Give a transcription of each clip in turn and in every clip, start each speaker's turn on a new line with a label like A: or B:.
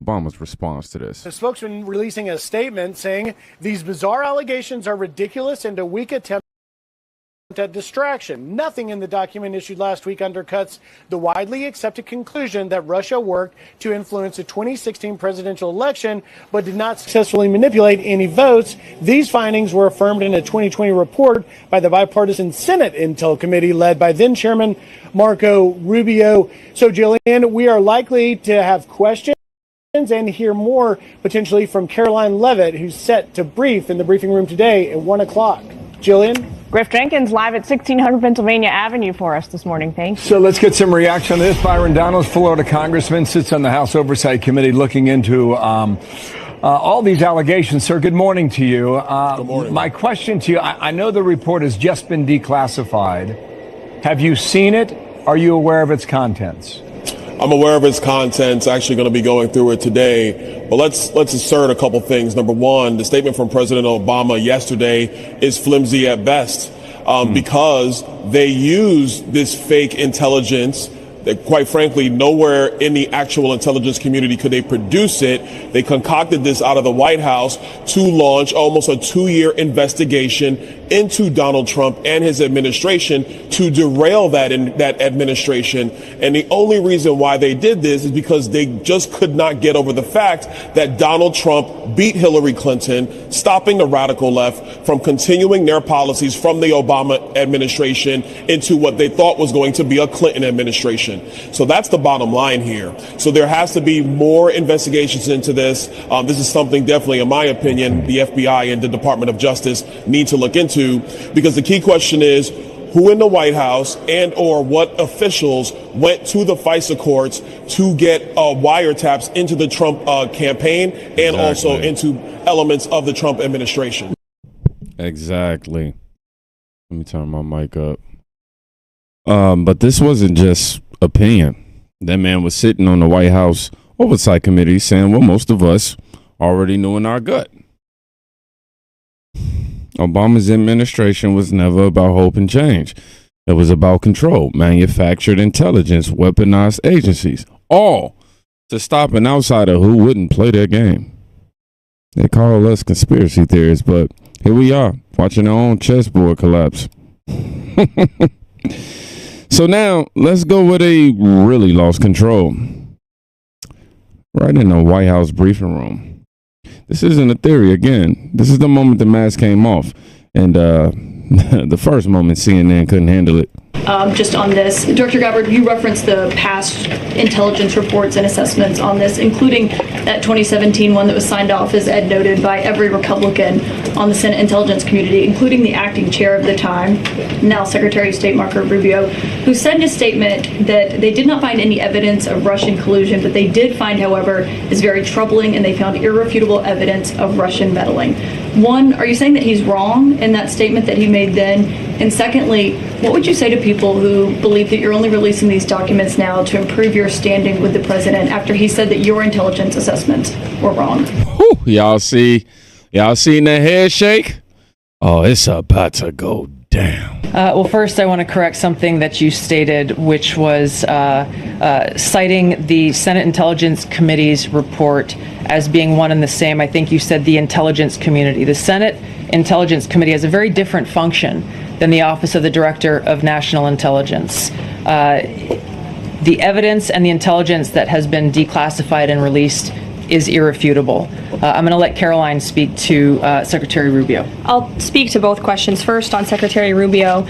A: Obama's response to this.
B: The spokesman releasing a statement saying these bizarre allegations are ridiculous and a weak attempt at distraction. Nothing in the document issued last week undercuts the widely accepted conclusion that Russia worked to influence the 2016 presidential election, but did not successfully manipulate any votes. These findings were affirmed in a 2020 report by the bipartisan Senate Intel Committee led by then Chairman Marco Rubio. So, Jillian, we are likely to have questions and hear more potentially from Caroline Levitt, who's set to brief in the briefing room today at 1 o'clock. Jillian?
C: Griff Jenkins live at 1600 Pennsylvania Avenue for us this morning. Thanks.
D: So let's get some reaction to this. Byron Donalds, Florida congressman, sits on the House Oversight Committee looking into all these allegations. Sir, good morning to you.
E: Good morning.
D: My question to you, I know the report has just been declassified. Have you seen it? Are you aware of its contents?
E: I'm aware of its contents, actually going to be going through it today. But let's assert a couple things. Number one, the statement from President Obama yesterday is flimsy at best because they use this fake intelligence that, quite frankly, nowhere in the actual intelligence community could they produce it. They concocted this out of the White House to launch almost a 2-year investigation into Donald Trump and his administration to derail that administration. And the only reason why they did this is because they just could not get over the fact that Donald Trump beat Hillary Clinton, stopping the radical left from continuing their policies from the Obama administration into what they thought was going to be a Clinton administration. So that's the bottom line here. So there has to be more investigations into this. This is something definitely, in my opinion, the FBI and the Department of Justice need to look into, because the key question is who in the White House and or what officials went to the FISA courts to get wiretaps into the Trump campaign and also into elements of the Trump administration.
A: Exactly. Let me turn my mic up. But this wasn't just opinion. That man was sitting on the White House Oversight Committee saying what most of us already knew in our gut. Obama's administration was never about hope and change. It was about control, manufactured intelligence, weaponized agencies, all to stop an outsider who wouldn't play their game. They call us conspiracy theorists, but here we are, watching our own chessboard collapse. So now, let's go where they really lost control. Right in the White House briefing room. This isn't a theory again. This is the moment the mask came off. And the first moment CNN couldn't handle it.
F: Just on this, Director Gottlieb, you referenced the past intelligence reports and assessments on this, including that 2017 one that was signed off, as Ed noted, by every Republican on the Senate Intelligence Community, including the acting chair of the time, now Secretary of State Marco Rubio, who said in a statement that they did not find any evidence of Russian collusion, but they did find, however, is very troubling, and they found irrefutable evidence of Russian meddling. One, are you saying that he's wrong in that statement that he made then? And secondly, what would you say to people who believe that you're only releasing these documents now to improve your standing with the president after he said that your intelligence assessments were wrong?
A: Whew, y'all seen the head shake? Oh, it's about to go down.
G: Well, first, I want to correct something that you stated, which was citing the Senate Intelligence Committee's report as being one and the same. I think you said the intelligence community. The Senate Intelligence Committee has a very different function than the Office of the Director of National Intelligence. The evidence and the intelligence that has been declassified and released is irrefutable. I'm going to let Caroline speak to Secretary Rubio.
H: I'll speak to both questions. First, on Secretary Rubio,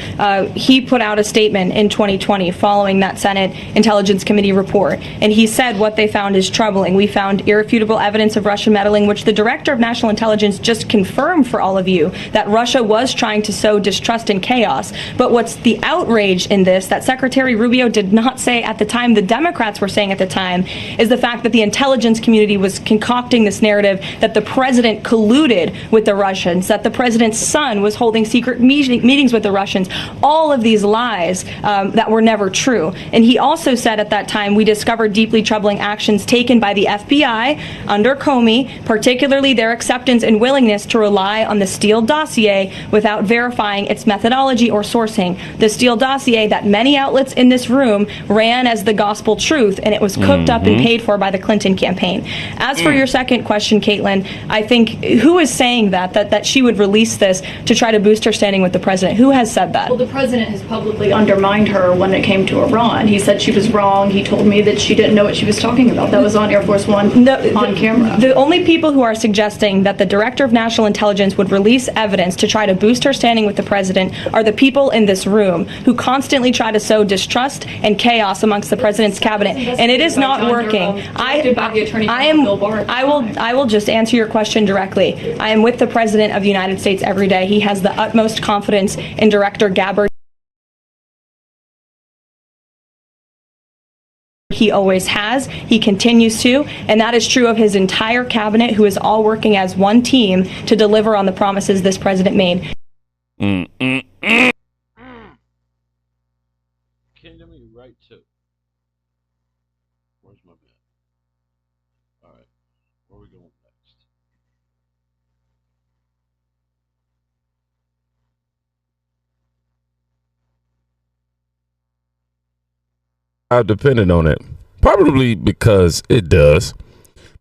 H: he put out a statement in 2020 following that Senate Intelligence Committee report, and he said what they found is troubling. We found irrefutable evidence of Russian meddling, which the Director of National Intelligence just confirmed for all of you, that Russia was trying to sow distrust and chaos. But what's the outrage in this that Secretary Rubio did not say at the time, the Democrats were saying at the time, is the fact that the intelligence community was concocting this narrative that the president colluded with the Russians, that the president's son was holding secret meetings with the Russians, all of these lies that were never true. And he also said at that time, we discovered deeply troubling actions taken by the FBI under Comey, particularly their acceptance and willingness to rely on the Steele dossier without verifying its methodology or sourcing. The Steele dossier that many outlets in this room ran as the gospel truth, and it was cooked up and paid for by the Clinton campaign. As for your second question, Caitlin, I think who is saying that she would release this to try to boost her standing with the president? Who has said that?
F: Well, the president has publicly undermined her when it came to Iran. He said she was wrong. He told me that she didn't know what she was talking about. That was on Air Force One on camera.
H: The only people who are suggesting that the Director of National Intelligence would release evidence to try to boost her standing with the president are the people in this room who constantly try to sow distrust and chaos amongst the president's cabinet, and it is not working. I will just answer your question directly. I am with the President of the United States every day. He has the utmost confidence in Director Gabbard. He always has. He continues to. And that is true of his entire cabinet, who is all working as one team to deliver on the promises this president made.
A: Right too. Where's my man? All right. Where are we going next? I've depended on it. Probably because it does.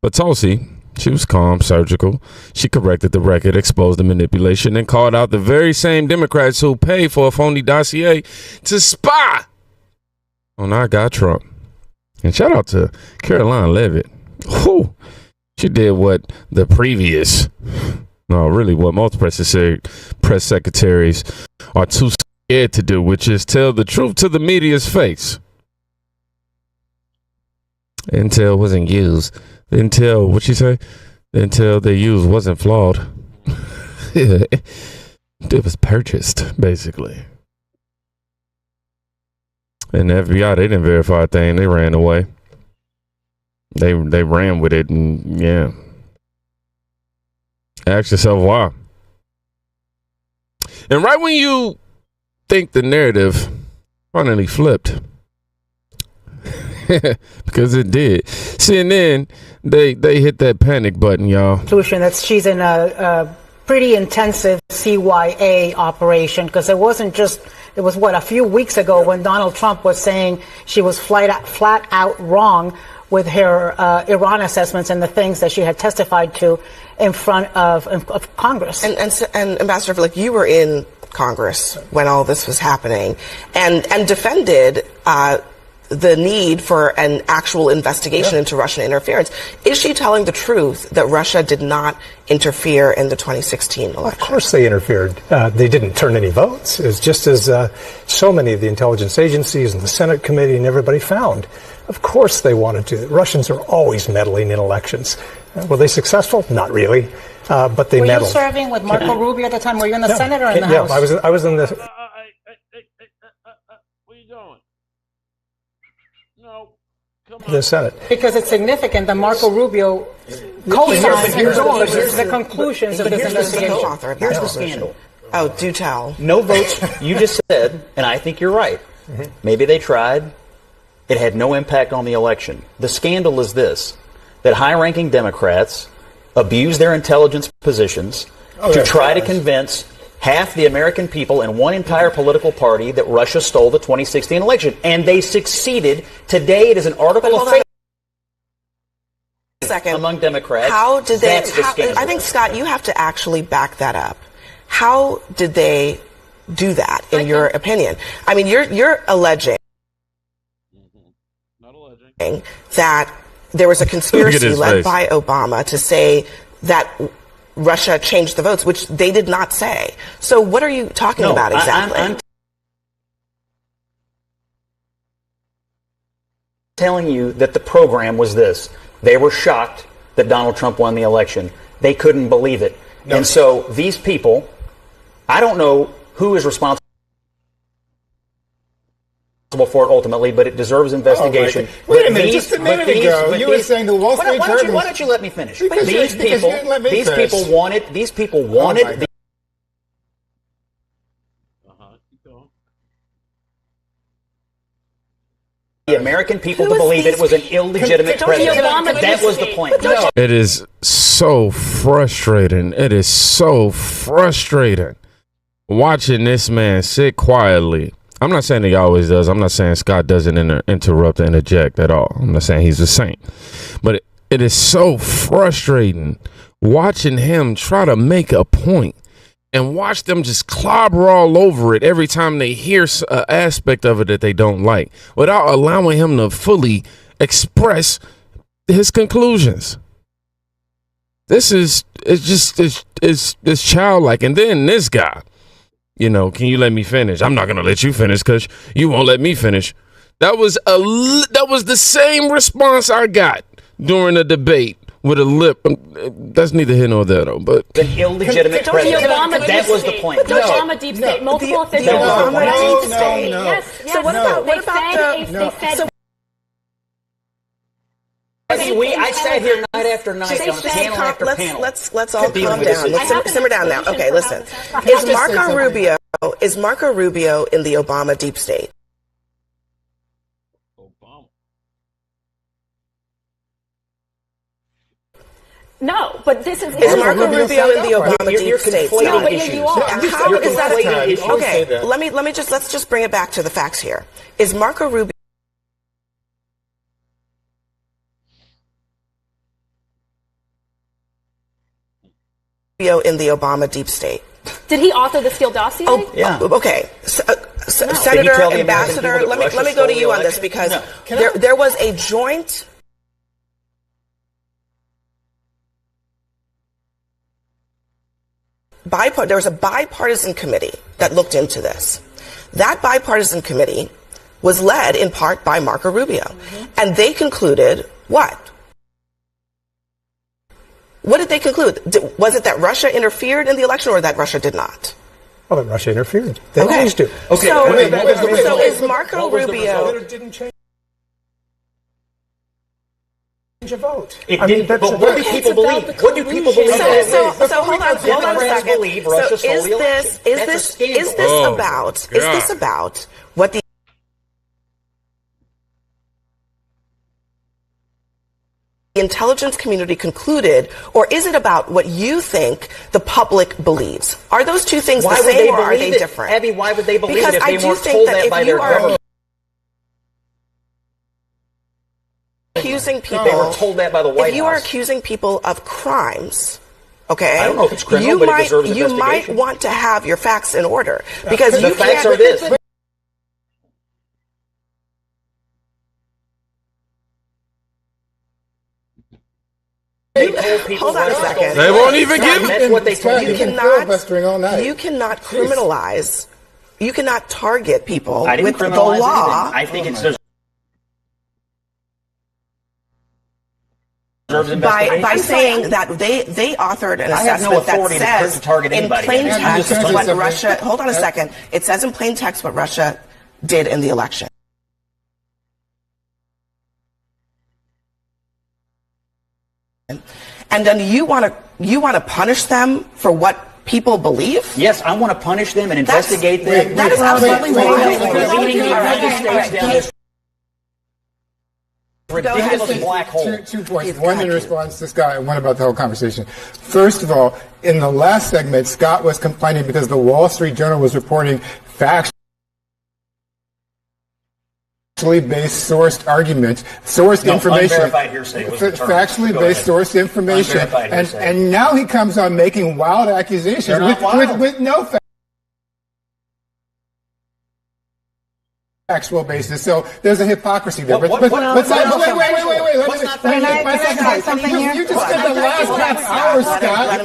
A: But Tulsi, she was calm, surgical. She corrected the record, exposed the manipulation, and called out the very same Democrats who paid for a phony dossier to spy on our guy Trump. And shout out to Caroline Leavitt. Whew. She did what the previous, no, really what most press secretaries are too scared to do, which is tell the truth to the media's face. Intel wasn't used. Intel, what'd she say? The intel they used wasn't flawed. It was purchased, basically. And the FBI, they didn't verify a thing. They ran away. They ran with it, and yeah. Ask yourself why. And right when you think the narrative finally flipped, because it did, CNN, they hit that panic button, y'all.
I: That she's in a pretty intensive CYA operation, because it was a few weeks ago when Donald Trump was saying she was flat out wrong with her Iran assessments and the things that she had testified to in front of Congress.
J: And Ambassador Flick, you were in Congress when all this was happening and defended the need for an actual investigation into Russian interference. Is she telling the truth that Russia did not interfere in the 2016 election?
K: Of course they interfered. They didn't turn any votes. It was just as so many of the intelligence agencies and the Senate committee and everybody found. Of course they wanted to. Russians are always meddling in elections. Were they successful? Not really. But they meddled.
I: Were you serving with Marco Rubio at the time? Were you in the Senate or in the House?
K: Yeah, I was in the...
A: Where you going? No, come
K: on. The Senate.
I: Because it's significant that Marco Rubio co-signed the conclusions of this investigation.
J: Here's the scandal. Oh, do tell.
L: No votes, you just said, and I think you're right. Mm-hmm. Maybe they tried. It had no impact on the election. The scandal is this, that high-ranking Democrats abuse their intelligence positions to try to convince half the American people and one entire political party that Russia stole the 2016 election. And they succeeded. Today it is an article of faith among Democrats.
J: How did they? I think, Scott, you have to actually back that up. How did they do that, in your opinion? I mean, you're alleging that there was a conspiracy led by Obama to say that Russia changed the votes, which they did not say. So what are you talking about exactly?
L: I'm telling you that the program was this. They were shocked that Donald Trump won the election. They couldn't believe it. No. And so these people, I don't know who is responsible for it ultimately, but it deserves investigation.
M: Wait a minute, just a minute ago, you were saying the Wall Street Journal.
L: Why don't you let me finish? These people wanted the American people to believe that it was an illegitimate president. That was the point.
A: It is so frustrating. It is so frustrating watching this man sit quietly. I'm not saying he always does. I'm not saying Scott doesn't interrupt or interject at all. I'm not saying he's a saint. But it is so frustrating watching him try to make a point and watch them just clobber all over it every time they hear an aspect of it that they don't like, without allowing him to fully express his conclusions. It's childlike. And then this guy, can you let me finish? I'm not going to let you finish because you won't let me finish. That was the same response I got during the debate with a lip. That's neither here nor there, though. But
L: an illegitimate president. That was the point.
N: But the Obama deep state, multiple officials.
J: Yes.
N: So what about
L: I sat here night after night on panel after panel.
J: Let's all calm down. Let's simmer down now. Okay, listen. Is Marco Rubio in the Obama deep state?
N: No, but this is
J: Marco Rubio in the Obama deep state?
N: No, but here you are.
J: How is that? Okay, let's just bring it back to the facts here. Is Marco Rubio in the Obama deep state?
N: Did he author the Steele dossier?
J: Oh, yeah. Okay. Senator, Ambassador, let me go to you on this because there was a joint. There was a bipartisan committee that looked into this. That bipartisan committee was led in part by Marco Rubio. Mm-hmm. And they concluded what? What did they conclude? Was it that Russia interfered in the election or that Russia did not?
K: Well, that Russia interfered. They always do.
J: Okay. So is Marco Rubio...
K: A vote.
L: But what do people believe? What do people believe?
J: So hold on a second. Is this about what the intelligence community concluded, or is it about what you think the public believes? Are those two things the same, or are they different?
L: Abby, why would they believe it if they weren't told that by their government?
J: Accusing people,
L: they were told that by the White House.
J: If you are accusing people of crimes, okay,
L: I don't know if it's criminal, but it deserves investigation.
J: You might want to have your facts in order because
L: the facts are this.
J: Hold on a second.
A: They won't even give it.
L: That's what they told
J: You cannot criminalize. You cannot target people with the law.
L: I think it's just.
J: By saying that they authored an assessment that says in plain text what Russia. Hold on a second. It says in plain text what Russia did in the election. And then you want to punish them for what people believe?
L: Yes, I want to punish them and investigate them.
J: That is absolutely wrong.
L: Ridiculous black hole.
M: Two points. One in response to Scott and one about the whole conversation. First of all, in the last segment, Scott was complaining because the Wall Street Journal was reporting factually based sourced arguments, sourced information, factually based sourced information, and now he comes on making wild accusations with no facts. Actual basis, so there's a hypocrisy there. Wait. Let me say something here. You just spent the last half hour, Scott.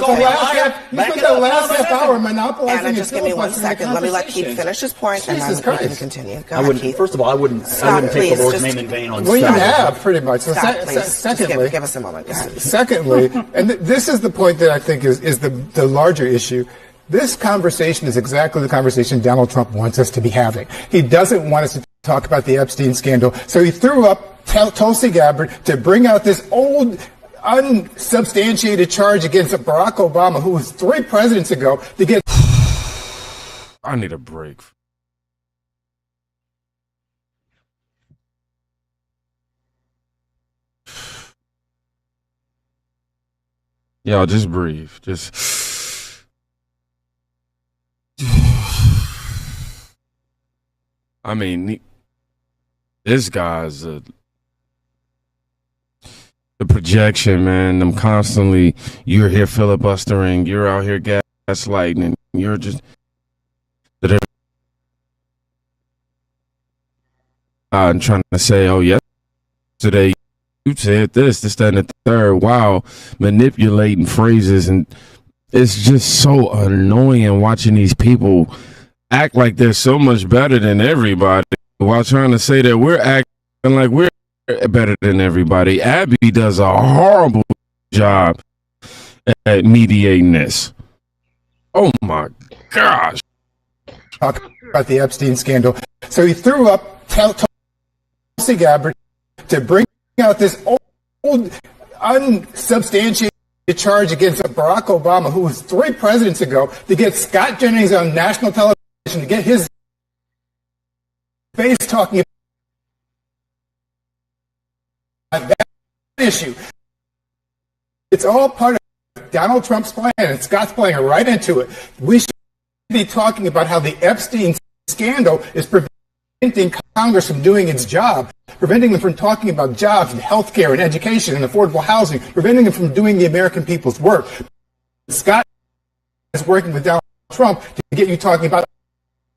M: You spent the last half hour monopolizing.
J: Anna, just give me 1 second. Let me let Keith finish his point, and then we can continue. Go ahead, Keith.
L: First of all, I wouldn't take the Lord's name in vain on.
M: Well, you have pretty much. So
J: secondly, give us a moment.
M: Secondly, and this is the point that I think is the larger issue. This conversation is exactly the conversation Donald Trump wants us to be having. He doesn't want us to talk about the Epstein scandal. So he threw up Tulsi Gabbard to bring out this old, unsubstantiated charge against Barack Obama, who was 3 presidents ago, to get...
A: I need a break. Y'all just breathe. I mean, this guy's the projection, man. I'm constantly, you're here filibustering, you're out here gaslighting, and you're just I'm trying to say, oh, yesterday you said this, that, and the third. Wow, manipulating phrases, and it's just so annoying watching these people act like they're so much better than everybody while trying to say that we're acting like we're better than everybody. Abby does a horrible job at mediating this. Oh my gosh.
M: Talk about the Epstein scandal. So he threw up Tulsi Gabbard to bring out this old unsubstantiated charge against Barack Obama, who was 3 presidents ago, to get Scott Jennings on national television, to get his face talking about that issue. It's all part of Donald Trump's plan, and Scott's playing right into it. We should be talking about how the Epstein scandal is preventing Congress from doing its job, preventing them from talking about jobs and health care and education and affordable housing, preventing them from doing the American people's work. Scott is working with Donald Trump to get you talking about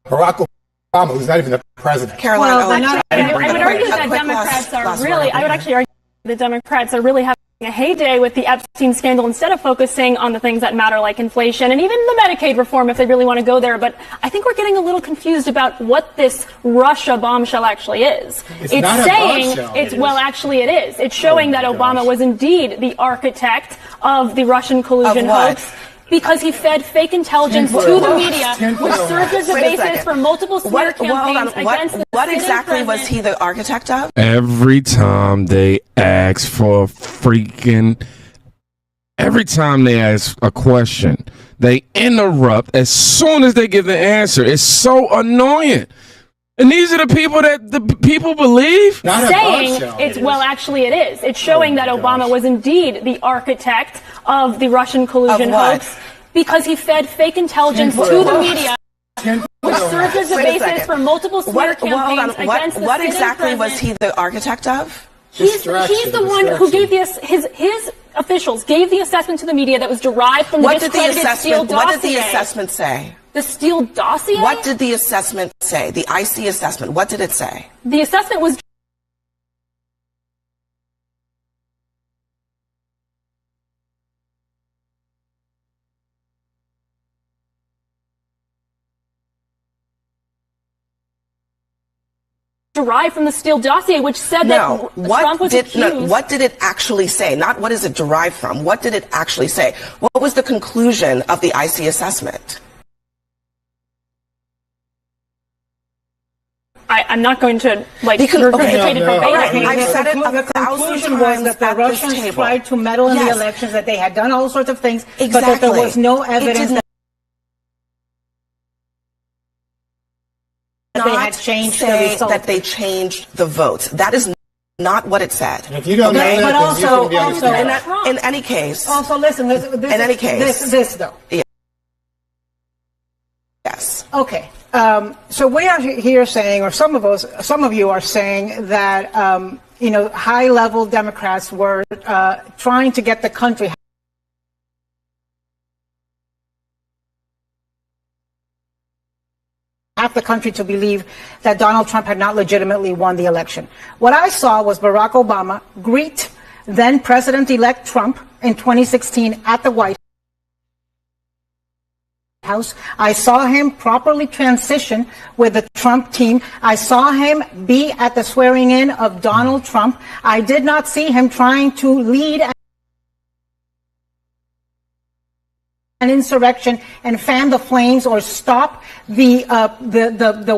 M: Barack Obama, who's not even the president.
J: Caroline,
N: I would argue that Democrats are really, I would actually argue the Democrats are really having a heyday with the Epstein scandal instead of focusing on the things that matter like inflation and even the Medicaid reform if they really want to go there. But I think we're getting a little confused about what this Russia bombshell actually is. It's
M: not
N: saying
M: a bombshell.
N: It is. It's showing that Obama was indeed the architect of the Russian collusion hoax. Because he fed fake intelligence to the media, which served as a basis for multiple smear campaigns against the
J: What exactly was he the architect of?
A: Every time they ask every time they ask a question, they interrupt as soon as they give the answer. It's so annoying. And these are the people that the people believe?
N: Saying it is. It's showing that Obama was indeed the architect of the Russian collusion hoax because he fed fake intelligence to the media, which served as a basis for multiple smear campaigns against the
J: What exactly was he the architect of?
N: He's the one who gave his officials gave the assessment to the media that was derived from the discredited Steele dossier.
J: What did the assessment say?
N: The Steele dossier?
J: What did the assessment say? The IC assessment. What did it say?
N: The assessment was derived from the Steele dossier, which said that Trump was accused.
J: What did it actually say? Not what is it derived from. What did it actually say? What was the conclusion of the IC assessment?
N: I'm not going to regurgitate it verbatim.
J: I've said it
I: The conclusion was that the Russians tried to meddle in the elections, that they had done all sorts of things, but that there was no evidence that they had changed the results.
J: That they changed the votes. That is not what it said.
M: And if you don't know that,
J: but
M: also
J: in any case.
I: Also, listen. In any case, this though.
J: Yes.
I: Okay. So we are here saying, or some of you are saying that high-level Democrats were trying to get the country. Half the country to believe that Donald Trump had not legitimately won the election. What I saw was Barack Obama greet then President-elect Trump in 2016 at the White House. I saw him properly transition with the Trump team. I saw him be at the swearing in of Donald Trump. I did not see him trying to lead an insurrection and fan the flames or stop the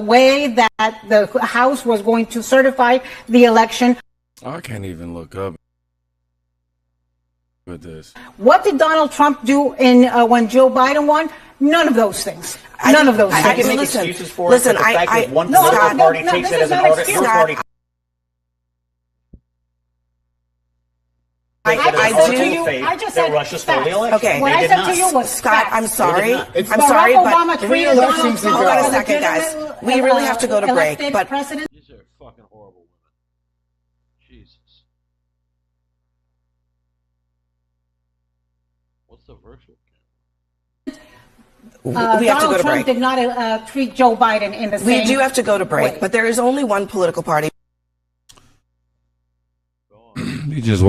I: way that the House was going to certify the election.
A: I can't even look up with this.
I: What did Donald Trump do in when Joe Biden won? None of those things. None of those things.
L: I can make excuses for it, but the fact that one political party takes it as an authority.
I: I just said
L: Russia stole the election.
I: Okay. What I said to you was
J: Scott, I'm sorry.
I: I'm sorry, but
J: hold on a second, guys. We really have to go to break. But
A: these are fucking horrible women. Jesus.
J: We have to go
I: Donald
J: to
I: Trump
J: break.
I: did not treat Joe Biden in the same
J: We do have to go to break,
I: way.
J: but there is only one political party.
A: He just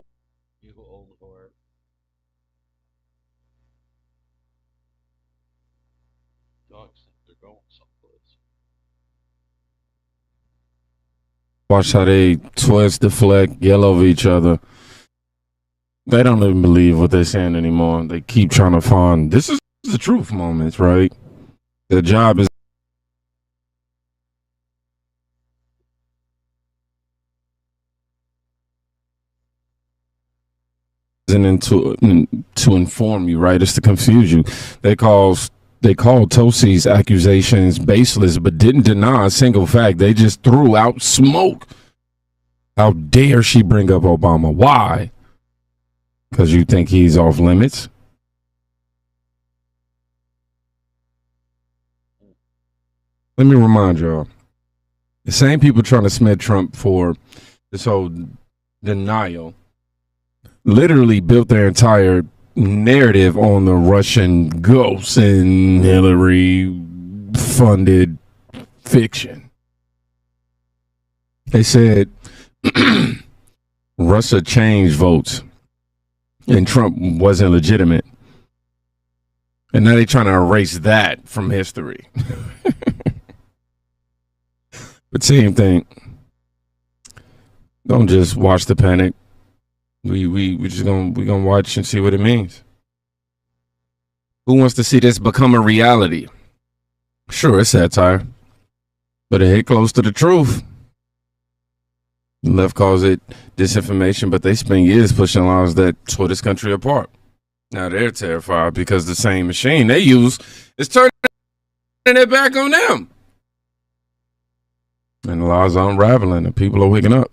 A: watch how they twist, deflect, yell over each other. They don't even believe what they're saying anymore. They keep trying to find this is the truth moments, right? Their job is to inform you, right? It's to confuse you. They called Tosi's accusations baseless, but didn't deny a single fact. They just threw out smoke. How dare she bring up Obama? Why? Because you think he's off limits? Let me remind y'all, the same people trying to smear Trump for this whole denial literally built their entire narrative on the Russian ghosts and Hillary funded fiction. They said Russia changed votes and Trump wasn't legitimate. And now they're trying to erase that from history. But same thing. Don't just watch the panic. We just gonna watch and see what it means. Who wants to see this become a reality? Sure, it's satire, but it hit close to the truth. The left calls it disinformation, but they spend years pushing laws that tore this country apart. Now they're terrified because the same machine they use is turning it back on them. And the laws are unraveling and people are waking up.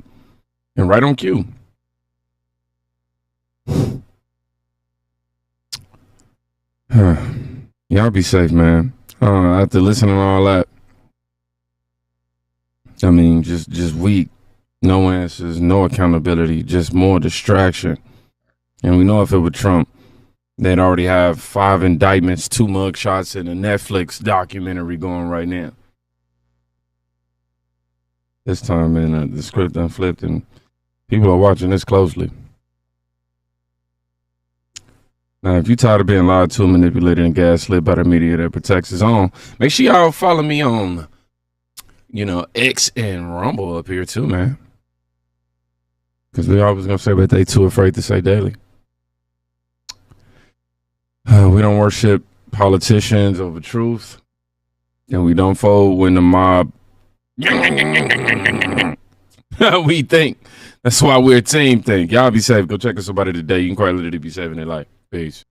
A: And right on cue. Y'all be safe, man. After listening to all that, I mean, just weak. No answers, no accountability, just more distraction. And we know if it were Trump, they'd already have 5 indictments, 2 mugshots, and a Netflix documentary going right now. This time, man, the script done flipped, and people are watching this closely. Now, if you're tired of being lied to, manipulated, and gaslit by the media that protects his own, make sure y'all follow me on, X and Rumble up here too, man. Because we always going to say what they too afraid to say daily. We don't worship politicians over truth. And we don't fold when the mob we think. That's why we're a team think. Y'all be safe. Go check us somebody today. You can quite literally be saving their life. Peace.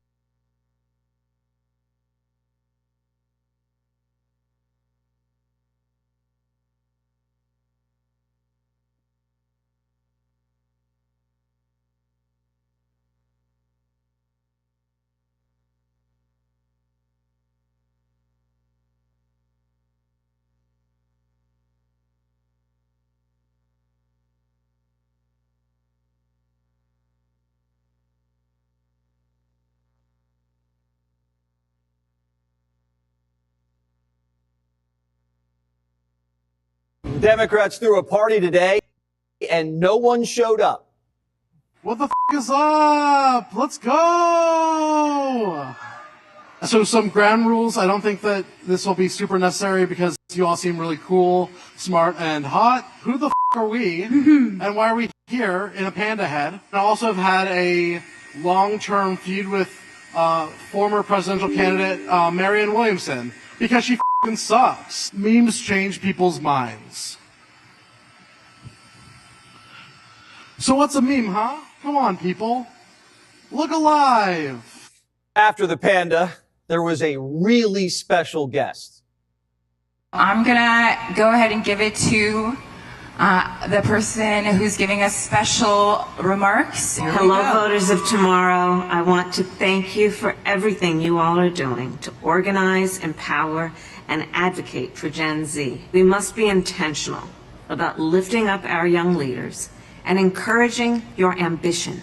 O: Democrats threw a party today and no one showed up.
P: What the is up? Let's go! So some ground rules. I don't think that this will be super necessary because you all seem really cool, smart, and hot. Who the are we? And why are we here in a panda head? I also have had a long-term feud with former presidential candidate Marianne Williamson because she sucks. Memes change people's minds. So what's a meme, huh? Come on, people. Look alive.
O: After the panda, there was a really special guest.
Q: I'm gonna go ahead and give it to the person who's giving us special remarks.
R: Hello, voters of tomorrow. I want to thank you for everything you all are doing to organize, empower, and advocate for Gen Z. We must be intentional about lifting up our young leaders and encouraging your ambition.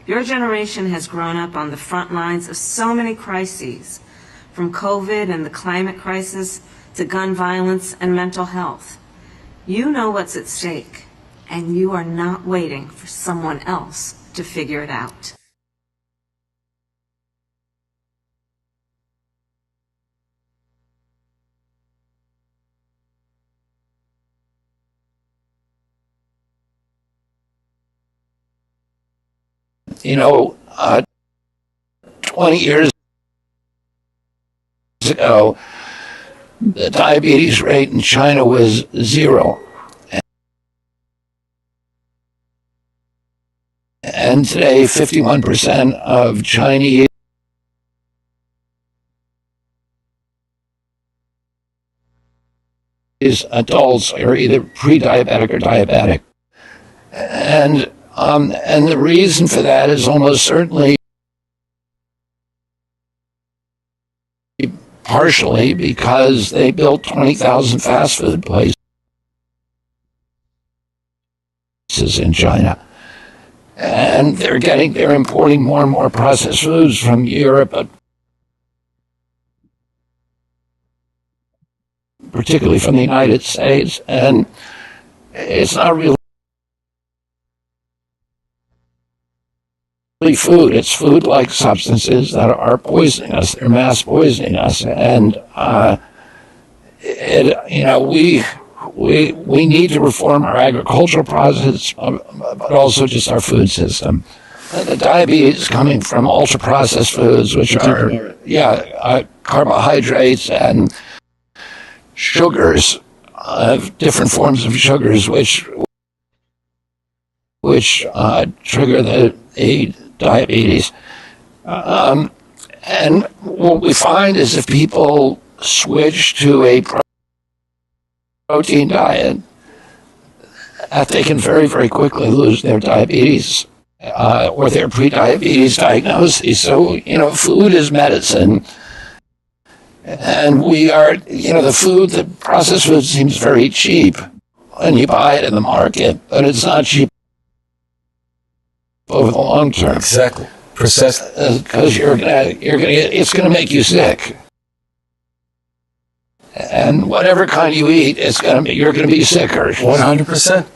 R: Your generation has grown up on the front lines of so many crises, from COVID and the climate crisis to gun violence and mental health. You know what's at stake, and you are not waiting for someone else to figure it out.
S: You know, 20 years ago, the diabetes rate in China was 0. And today, 51% of Chinese adults are either pre-diabetic or diabetic. And the reason for that is almost certainly partially because they built 20,000 fast food places in China. And they're importing more and more processed foods from Europe, particularly from the United States. And it's not really food. It's food-like substances that are poisoning us. They're mass poisoning us. And, we need to reform our agricultural process, but also just our food system. The diabetes coming from ultra-processed foods, which are, carbohydrates and sugars, different forms of sugars, which trigger the diabetes. And what we find is if people switch to a protein diet, that they can very, very quickly lose their diabetes or their pre-diabetes diagnosis. So, food is medicine. And the processed food seems very cheap when you buy it in the market, but it's not cheap over the long term.
T: Exactly. Precisely.
S: Because it's going to make you sick. And whatever kind you eat, you're going to be sicker.
T: 100%.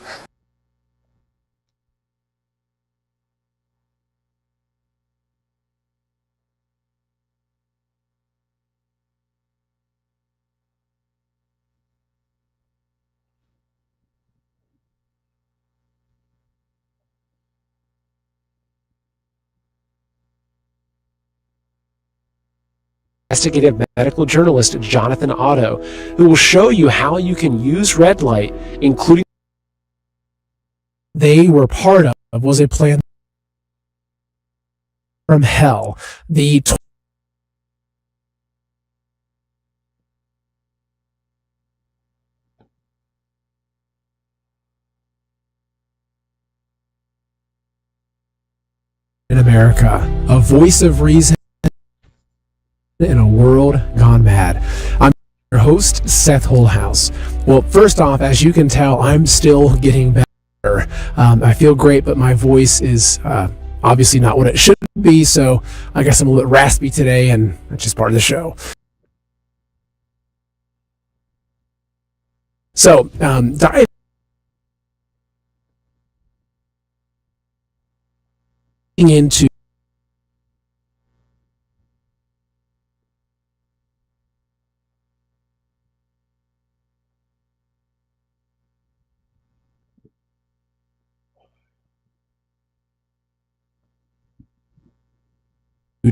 U: Investigative medical journalist Jonathan Otto, who will show you how you can use red light, including they were part of was a plan from hell. The in America, a voice of reason in a world gone mad. I'm your host, Seth Holhouse. Well, first off, as you can tell, I'm still getting better. I feel great, but my voice is obviously not what it should be, so I guess I'm a little bit raspy today, and that's just part of the show. So, diving into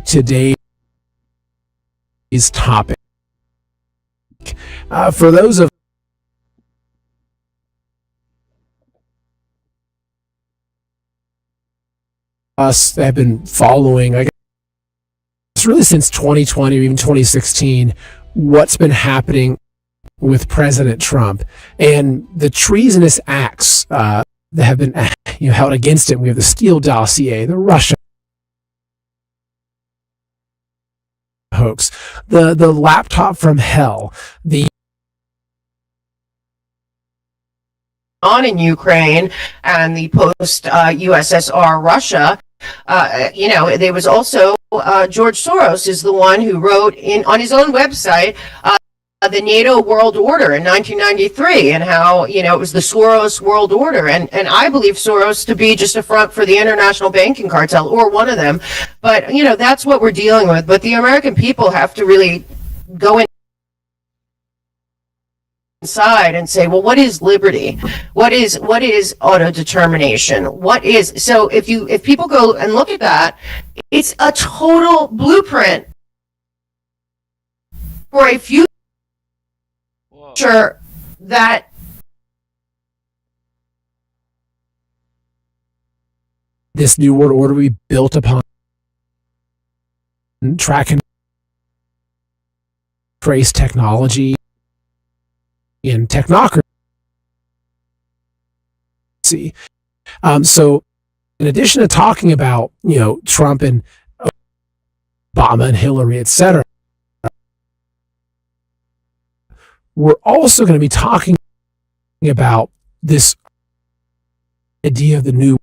U: today's topic. For those of us that have been following, I guess really since 2020 or even 2016, what's been happening with President Trump and the treasonous acts that have been held against him. We have the Steele dossier, the Russia hoax, the laptop from hell, the
V: on in Ukraine and the post USSR Russia
B: There was also George Soros is the one who wrote on his own website the NATO World Order in 1993, and how it was the Soros World Order, and I believe Soros to be just a front for the international banking cartel, or one of them. But that's what we're dealing with. But the American people have to really go inside and say, well, what is liberty? What is autodetermination? So if people go and look at that, it's a total blueprint for a future that
U: this new world order we built upon track and trace technology and technocracy. So in addition to talking about Trump and Obama and Hillary, etc., we're also going to be talking about this idea of the new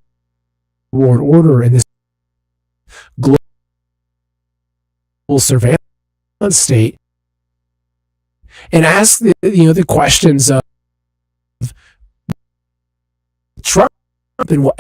U: world order and this global surveillance state, and ask the questions of Trump and what